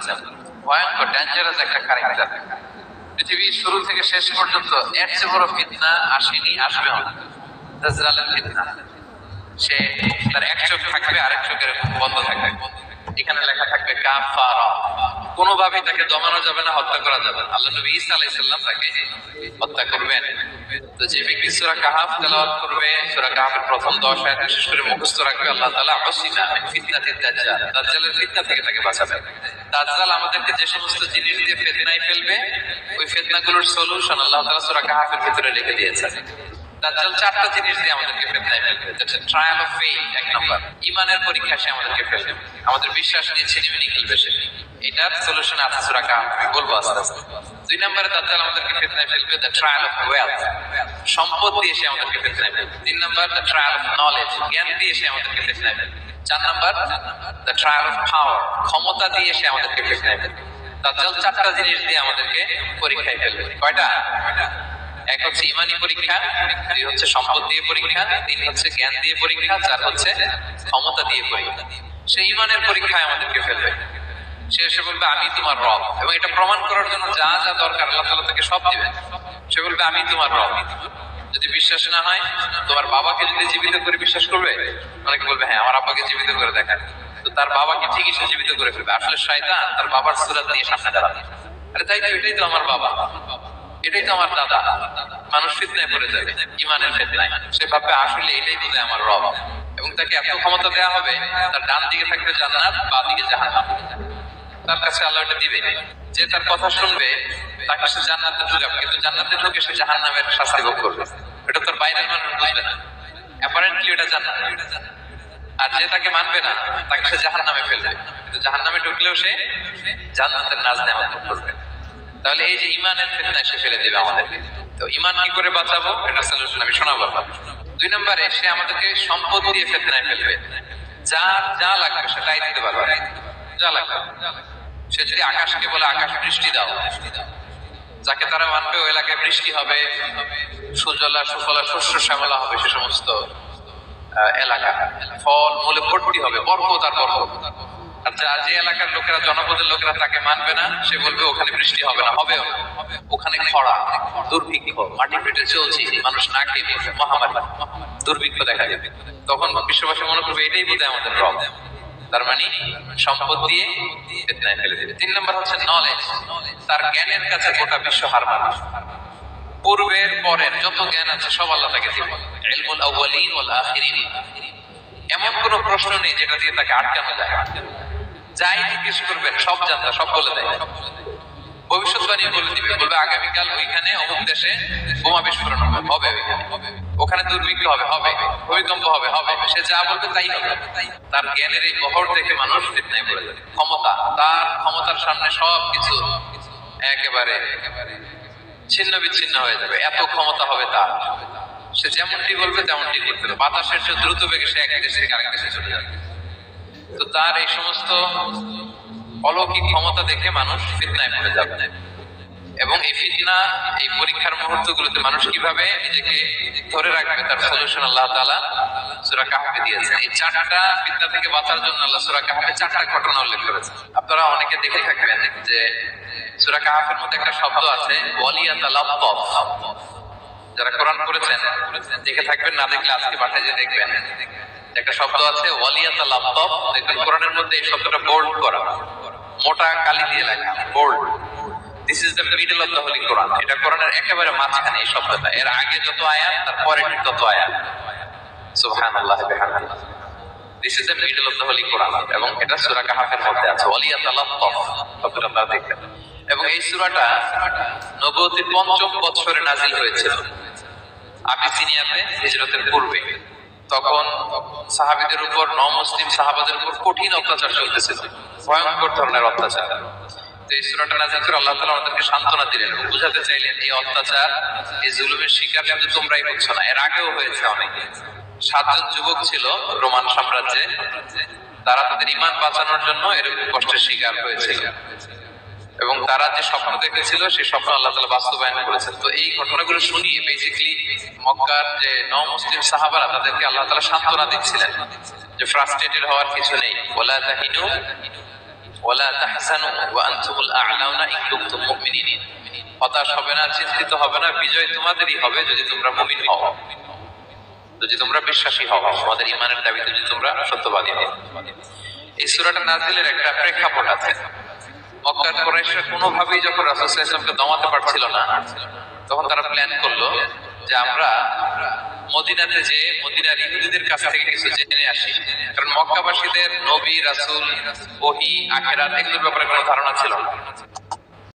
দাজ্জাল ভয়ঙ্কর ডেঞ্জারাস একটা ক্যারেক্টার। পৃথিবীর শুরু থেকে শেষ পর্যন্ত এর চেয়ে বড় ফিতনা আসেনি, আসবে না। দাজ্জালের ফিতনা, সে তার এক চোখ থাকবে, আরেক চোখের বন্ধ থাকবে। এখানে লেখা থাকবে কাফারা, কোনোভাবেই তাকে দমানো যাবে না, হত্যা করা যাবে না। আল্লাহ নবী ঈসা আলাইহিস সালাম তাকে হত্যা করবেন। তো যে ব্যক্তি সূরা কাহাফ তেলাওয়াত করবে, সূরা কাহাফের প্রথম 10 আয়াত বিশেষ করে মুখস্থ রাখবে, আল্লাহ তাআলা উসিনা মিন ফিতনাতিদ দাজ্জাল, দাজ্জালের ফিতনা থেকে তাকে বাঁচাবেন। দাজ্জাল আমাদেরকে যে সমস্ত জিনিস দিয়ে ফিতনায় ফেলবে, ওই ফিতনাগুলোর সলিউশন আল্লাহ তাআলা সূরা কাহাফের ভিতরে লিখে দিয়েছেন। দাজ্জাল 4টা জিনিস দিয়ে আমাদেরকে ফিতনায় ফেলবে। ট্রায়াল অফ ফেইথ, এক নম্বর ঈমানের পরীক্ষা সে আমাদেরকে ফেলবে, আমাদের বিশ্বাস নিয়ে ছিনিমিনি খেলবে সে। এটার সলিউশন আছে সূরা কাহাফ, বলবো আস্তে আস্তে। 2 নম্বরে দাজ্জাল আমাদেরকে ফিতনায় ফেলবে দ্য ট্রায়াল অফ ওয়েলথ, সম্পদ দিয়ে সে আমাদেরকে ফিতনায় ফেলবে। 3 নম্বর দ্য ট্রায়াল অফ নলেজ, জ্ঞান দিয়ে সে আমাদেরকে ফিতনায় ফেলবে। 4 নম্বর দ্য ট্রায়াল অফ পাওয়ার, ক্ষমতা দিয়ে সে আমাদেরকে ফিতনায় ফেলবে। দাজ্জাল 4টা জিনিস দিয়ে আমাদেরকে পরীক্ষায় ফেলবে। কয়টা? এক হচ্ছে ইমানি পরীক্ষা, 2 হচ্ছে সম্পদ দিয়ে পরীক্ষা, 3 হচ্ছে জ্ঞান দিয়ে পরীক্ষা, 4 হচ্ছে ক্ষমতা দিয়ে পরীক্ষা। সে ইমানের পরীক্ষায় আমাদেরকে ফেলবে। সে এসে বলবে আমি তোমার রব, এবং এটা প্রমাণ করার জন্য যা যা দরকার আল্লাহ তাআলা তাকে সব দিবেন। সে বলবে আমি তোমার রব। যদি বিশ্বাস না হয়, তোমার বাবাকে যদি জীবিত করে বিশ্বাস করবে, অনেকে বলবে হ্যাঁ আমার আব্বাকে জীবিত করে দেখান। তো তার বাবাকে ঠিকই সে জীবিত করে ফেলবে। আসলে শয়তান তার বাবার সূরত নিয়ে সামনে দাঁড়াবে, আরে তাই তো, এটাই তো আমার বাবা, এটাই তো আমার দাদা। মানুষ ফিতনায় পড়ে যাবে, ইমানের ফিতনায়। সে ভাববে আসলে এটাই বোধহয় আমার রব, এবং তাকে এত ক্ষমতা দেওয়া হবে, তার ডান দিকে থাকবে জান্নাত, বাঁ দিকে জাহান্নাম। তার কাছে আল্লাহ এটা দিবে, যে তার কথা শুনবে তাকে সে জান্নাতে ঢুকাবে, কিন্তু জান্নাতে ঢুকে সে জাহান্নামের শাস্তি ভোগ করবে। এটা তোর বাইরের মানুষ বুঝবে না, অ্যাপারেন্টলি এটা জান্নাত। আর যে তাকে মানবে না, তাকে সে জাহান্নামে ফেলবে, কিন্তু জাহান্নামে ঢুকলেও সে জান্নাতের নাজ নেয়ামত ভোগ করবে। তাহলে এই যে ইমানের ফিতনায় সে ফেলে দিবে আমাদেরকে। তো ইমান কি করে বাঁচাবো, এটা সলিউশন আমি শোনাবো। 2 নম্বরে সে আমাদেরকে সম্পদ দিয়ে ফিতনায় ফেলবে। যার যা লাগবে সেটাই দিতে পারবে, যা লাগবে। সে যদি আকাশকে বলে আকাশ বৃষ্টি দাও, যাকে তারা মানবে ওই এলাকায় বৃষ্টি হবে, সুজলা সুফলা শস্য শ্যামলা হবে, সে সমস্ত এলাকা ফল মূলে ভর্তি হবে, বরকত আর বরকত। আর যার যে এলাকার লোকেরা, জনপদের লোকেরা তাকে মানবে না, সে বলবে ওখানে বৃষ্টি হবে না, হবেও না, ওখানে খরা, দুর্ভিক্ষ, মাটি ফেটে চলছে, মানুষ না খেয়ে মরবে, মহামারী, দুর্ভিক্ষ দেখা যাবে। তখন বিশ্ববাসী মনে করবে এটাই বোধহয় আমাদের রব। তার মানে সম্পদ দিয়ে ফিতনায় ফেলে দেবে। 3 নম্বর হচ্ছে নলেজ, তার জ্ঞানের কাছে গোটা বিশ্ব হার মানবে। পূর্বের পরের যত জ্ঞান আছে সব আল্লাহ তাকে দিবে। ইলমুল আউয়ালিন ওয়াল আখিরিন, এমন কোন প্রশ্ন নেই যেটা দিয়ে তাকে আটকানো যায়। যাই জিজ্ঞেস করবেন সব জানতা, সব বলে দেয়। ভবিষ্যৎবাণী বলে দিবে, বলবে আগামীকাল ওইখানে অমুক দেশে বোমা বিস্ফোরণ হবে, ওখানে দুর্ভিক্ষ হবে, ভূমিকম্প হবে, সে যা বলবে তাই হবে। তার জ্ঞানের এই বহর থেকে মানুষ ফিতনায় পড়ে যাবে। ক্ষমতা, তার ক্ষমতার সামনে সবকিছু একেবারে ছিন্ন বিচ্ছিন্ন হয়ে যাবে, এত ক্ষমতা হবে তার। সে যেমনটি বলবে তেমনটি করতে হবে। বাতাসের চেয়ে দ্রুত বেগে সে এক দেশ থেকে আরেক দেশে চলে যাবে। তো তার এই সমস্ত অলৌকিক ক্ষমতা দেখে মানুষ ফিতনায় পড়ে যাবে। এবং এই ফিতনা, এই পরীক্ষার মুহূর্তগুলোতে মানুষ কিভাবে নিজেকে ধরে রাখবে তার সলিউশন আল্লাহ তাআলা সূরা কাহফে দিয়েছেন। এই 4টা ফিতনা থেকে বাঁচার জন্য আল্লাহ সূরা কাহফে 4টা ঘটনা উল্লেখ করেছেন। আপনারা অনেকে দেখে থাকবেন যে সূরা কাহফের মধ্যে একটা শব্দ আছে ওয়ালিয়াতালাত্তাফ। যারা কোরআন পড়েছেন দেখে থাকবেন, না দেখলে আজকে পাঠে যে দেখবেন একটা শব্দ আছে ওয়ালিয়াতালাত্তাফ। দেখবেন কোরআনের মধ্যে এই শব্দটা বোল্ড করা, মোটা কালি দিয়ে লেখা, bold. This is the middle of the holy Quran. এটা কোরআনের একেবারে মাঝখানে এই শব্দটা, এর আগে যত আয়াত তার পরে তত আয়াত। সুবহানাল্লাহ বিহামদিহি। This is the middle of the holy Quran, এবং এটা সূরা কাহফের মধ্যে আছে ওয়ালিয়াতালাত্তাফ শব্দটা আপনারা দেখবেন। এবং এই সূরাটা নবুয়তের ৫ম বছরে নাজিল হয়েছিল, আবিসিনিয়াতে হিজরতের পূর্বে। তখন সাহাবীদের উপর, নমুসলিম সাহাবাদের উপর কঠিন অত্যাচার চলতেছিল, ভয়ঙ্কর ধরনের অত্যাচার। এই সূরাটা নাযিল করে আল্লাহ তাআলা আমাদেরকে সান্ত্বনা দিলেন, বুঝাতে চাইলেন এই অত্যাচার, এই জুলুমের শিকার শুধু তোমরাই হচ্ছ না, এর আগেও হয়েছে অনেকে। 7 জন যুবক ছিল রোমান সাম্রাজ্যে, তারা তাদের ঈমান বাঁচানোর জন্য এরকম কষ্টের শিকার হয়েছিল, এবং তারা যে স্বপ্ন দেখেছিল সেই স্বপ্ন আল্লাহ তাআলা বাস্তবায়ন করেছেন। তো এই ঘটনাগুলো শুনিয়ে বেসিক্যালি মক্কার যে নও-মুসলিম সাহাবারা, তাদেরকে আল্লাহ তাআলা সান্ত্বনা দিচ্ছিলেন যে ফ্রাস্ট্রেটেড হওয়ার কিছু নেই। ওয়ালা তাহিনু ওয়ালা তাহজানু ওয়া আনতুমুল আ'লাউনা ইন কুনতুম মুমিনিন। হতাশ হবে না, চিন্তিত হবে না, বিজয় তোমাদেরই হবে যদি তোমরা মুমিন হও, যদি তোমরা বিশ্বাসী হও, তোমাদের ঈমানের দাবিতে যদি তোমরা সত্যবাদী হও। এই সূরাটা নাযিলের একটা প্রেক্ষাপট আছে। মক্কার কুরাইশরা কোনোভাবেই যখন রাসূল সাল্লাল্লাহু আলাইহি ওয়াসাল্লামকে দমাতে পারছিল না, তখন তারা প্ল্যান করলো যে আমরা মদিনাতে যে মদিনার ইহুদিদের কাছ থেকে কিছু জেনে আসি, কারণ মক্কাবাসীদের নবী, রাসূল, ওহী, আখিরাত এগুলোর ব্যাপারে কোনো ধারণা ছিল না।